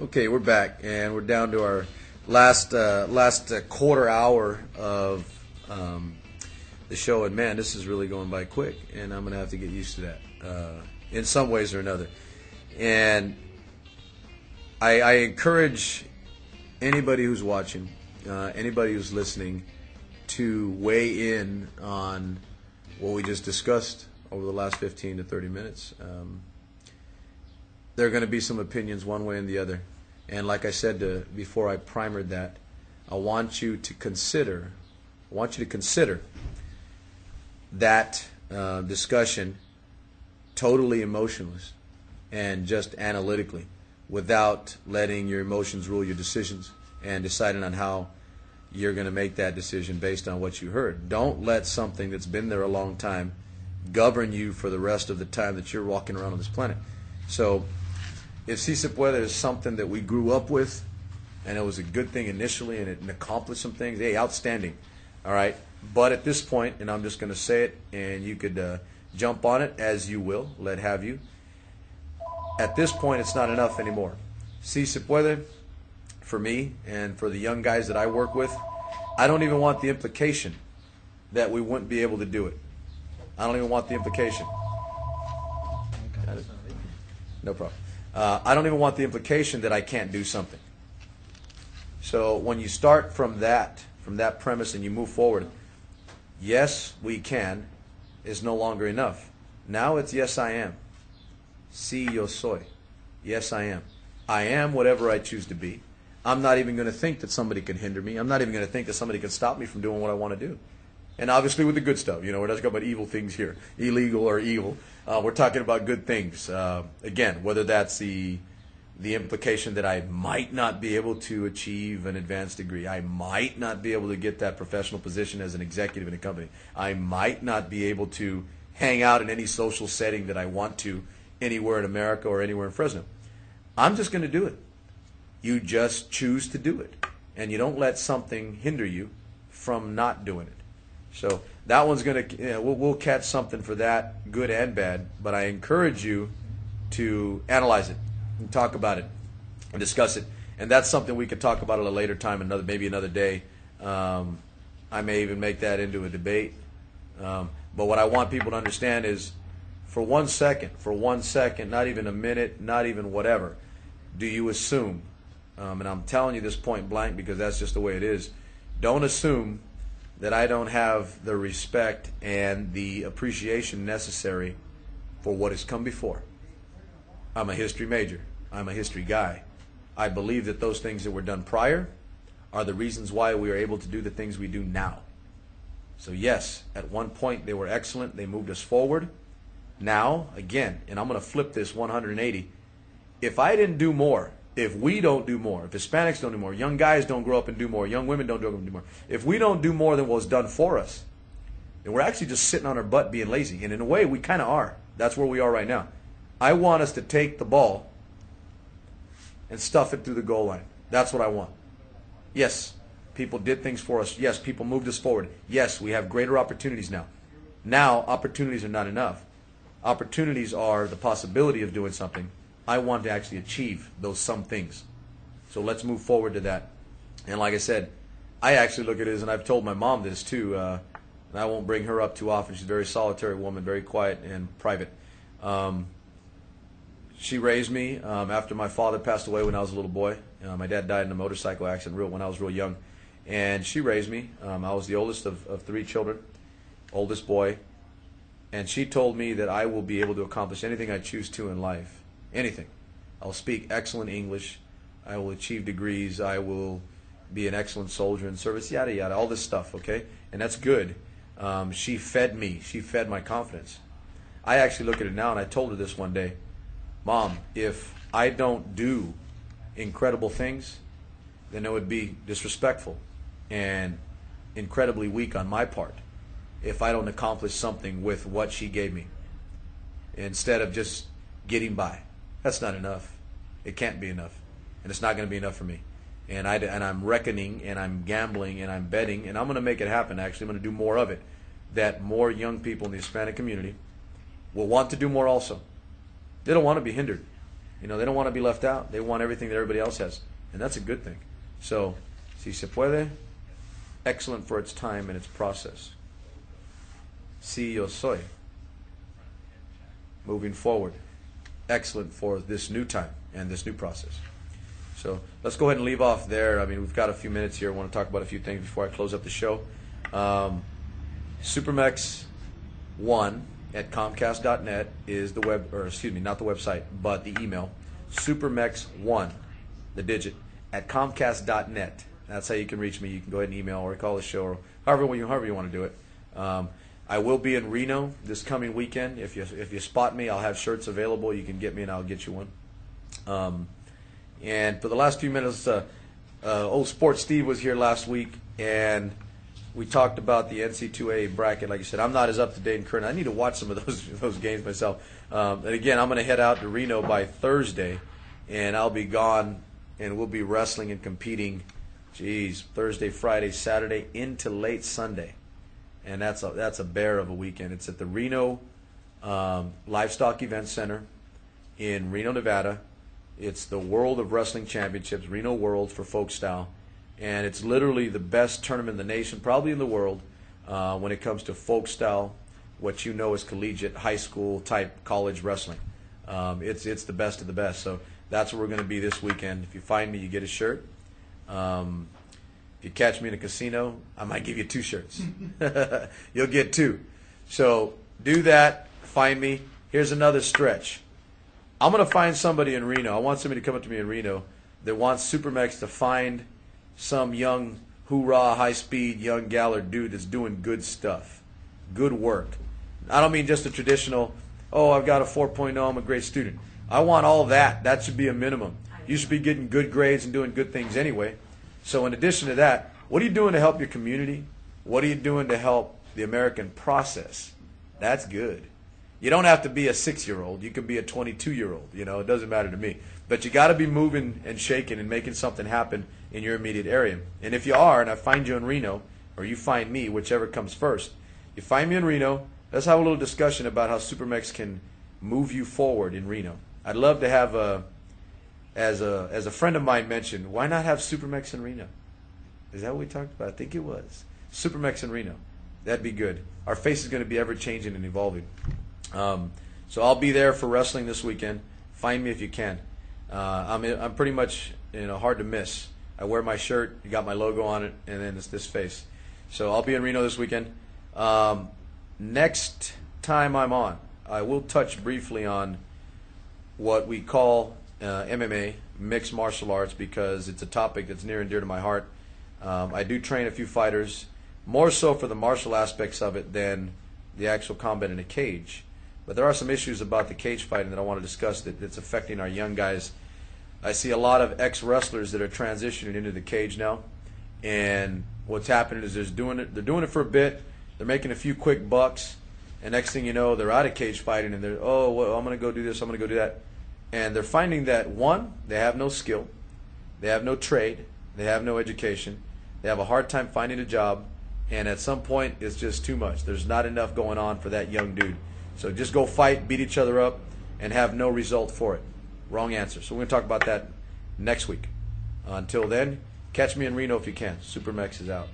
Okay, we're back, and we're down to our last quarter hour of the show. And man, this is really going by quick, and I'm gonna have to get used to that in some ways or another. And I encourage anybody who's watching, anybody who's listening, to weigh in on what we just discussed over the last 15 to 30 minutes. There are going to be some opinions one way and the other. And like I said before I primered that, I want you to consider that discussion totally emotionless and just analytically, without letting your emotions rule your decisions and deciding on how you're going to make that decision based on what you heard. Don't let something that's been there a long time govern you for the rest of the time that you're walking around on this planet. So if Si Se Puede is something that we grew up with, and it was a good thing initially, and it accomplished some things, hey, outstanding. All right? But at this point, and I'm just going to say it, and you could jump on it as you will, let have you. At this point, it's not enough anymore. Si Se Puede, for me, and for the young guys that I work with, I don't even want the implication that we wouldn't be able to do it. I don't even want the implication. No problem. I don't even want the implication that I can't do something. So when you start from that premise and you move forward, yes, we can is no longer enough. Now it's yes, I am. Si yo soy. Yes, I am. I am whatever I choose to be. I'm not even going to think that somebody can hinder me. I'm not even going to think that somebody can stop me from doing what I want to do. And obviously with the good stuff, we're not talking about evil things here, illegal or evil. We're talking about good things. Again, whether that's the implication that I might not be able to achieve an advanced degree, I might not be able to get that professional position as an executive in a company, I might not be able to hang out in any social setting that I want to anywhere in America or anywhere in Fresno. I'm just going to do it. You just choose to do it. And you don't let something hinder you from not doing it. So that one's going to, we'll catch something for that, good and bad, but I encourage you to analyze it and talk about it and discuss it. And that's something we could talk about at a later time, maybe another day. I may even make that into a debate. But what I want people to understand is, for 1 second, not even a minute, not even whatever, do you assume, and I'm telling you this point blank because that's just the way it is, don't assume that I don't have the respect and the appreciation necessary for what has come before. I'm a history major. I'm a history guy. I believe that those things that were done prior are the reasons why we are able to do the things we do now. So yes, at one point they were excellent. They moved us forward. Now, again, and I'm going to flip this 180, if I didn't do more, if we don't do more, if Hispanics don't do more, young guys don't grow up and do more, young women don't grow up and do more, if we don't do more than what was done for us, then we're actually just sitting on our butt being lazy. And in a way, we kind of are. That's where we are right now. I want us to take the ball and stuff it through the goal line. That's what I want. Yes, people did things for us. Yes, people moved us forward. Yes, we have greater opportunities now. Now, opportunities are not enough. Opportunities are the possibility of doing something. I want to actually achieve those some things. So let's move forward to that. And like I said, I actually look at it as, and I've told my mom this too, and I won't bring her up too often. She's a very solitary woman, very quiet and private. She raised me after my father passed away when I was a little boy. My dad died in a motorcycle accident when I was real young. And she raised me. I was the oldest of 3 children, oldest boy. And she told me that I will be able to accomplish anything I choose to in life. Anything. I'll speak excellent English. I will achieve degrees. I will be an excellent soldier in service, yada, yada, all this stuff, okay? And that's good. She fed me. She fed my confidence. I actually look at it now, and I told her this one day, Mom, if I don't do incredible things, then it would be disrespectful and incredibly weak on my part if I don't accomplish something with what she gave me instead of just getting by. That's not enough. It can't be enough. And it's not going to be enough for me. And I'm reckoning, and I'm gambling, and I'm betting, and I'm going to make it happen, actually. I'm going to do more of it, that more young people in the Hispanic community will want to do more also. They don't want to be hindered. You know, they don't want to be left out. They want everything that everybody else has, and that's a good thing. So, si se puede, excellent for its time and its process. Si yo soy, moving forward, excellent for this new time and this new process. So let's go ahead and leave off there. I mean, we've got a few minutes here. I want to talk about a few things before I close up the show. SuperMex 1 at Comcast.net is the web, or excuse me, not the website, but the email. SuperMex 1, the digit, at Comcast.net. That's how you can reach me. You can go ahead and email or call the show, or however you want to do it. I will be in Reno this coming weekend. If you spot me, I'll have shirts available. You can get me, and I'll get you one. And for the last few minutes, old Sports Steve was here last week, and we talked about the NC2A bracket. Like I said, I'm not as up to date and current. I need to watch some of those games myself. And again, I'm going to head out to Reno by Thursday, and I'll be gone, and we'll be wrestling and competing. Thursday, Friday, Saturday into late Sunday, and that's a bear of a weekend. It's at the Reno Livestock Event Center in Reno, Nevada. It's the World of Wrestling Championships, Reno World for folk style, and it's literally the best tournament in the nation, probably in the world, when it comes to folk style, what you know as collegiate, high school type college wrestling. It's the best of the best. So that's where we're going to be this weekend. If you find me, you get a shirt. If you catch me in a casino, I might give you 2 shirts. You'll get 2. So do that. Find me. Here's another stretch. I'm going to find somebody in Reno. I want somebody to come up to me in Reno that wants SuperMex to find some young, hoorah, high-speed, young gal or dude that's doing good stuff, good work. I don't mean just a traditional, oh, I've got a 4.0, I'm a great student. I want all that. That should be a minimum. You should be getting good grades and doing good things anyway. So in addition to that, what are you doing to help your community? What are you doing to help the American process? That's good. You don't have to be a 6-year-old. You could be a 22-year-old. You know, it doesn't matter to me. But you got to be moving and shaking and making something happen in your immediate area. And if you are, and I find you in Reno, or you find me, whichever comes first, you find me in Reno, let's have a little discussion about how SuperMex can move you forward in Reno. I'd love to have as a friend of mine mentioned, why not have SuperMex in Reno? Is that what we talked about? I think it was. SuperMex in Reno. That'd be good. Our face is going to be ever-changing and evolving. So I'll be there for wrestling this weekend. Find me if you can. I'm pretty much hard to miss. I wear my shirt. You got my logo on it, and then it's this face. So I'll be in Reno this weekend. Next time I'm on, I will touch briefly on what we call MMA, mixed martial arts, because it's a topic that's near and dear to my heart. I do train a few fighters, more so for the martial aspects of it than the actual combat in a cage. But there are some issues about the cage fighting that I want to discuss that's affecting our young guys. I see a lot of ex-wrestlers that are transitioning into the cage now, and what's happening is they're doing it for a bit, they're making a few quick bucks, and next thing you know, they're out of cage fighting, and they're, oh, well, I'm going to go do this, I'm going to go do that. And they're finding that, one, they have no skill, they have no trade, they have no education, they have a hard time finding a job, and at some point, it's just too much. There's not enough going on for that young dude. So just go fight, beat each other up, and have no result for it. Wrong answer. So we're going to talk about that next week. Until then, catch me in Reno if you can. SuperMex is out.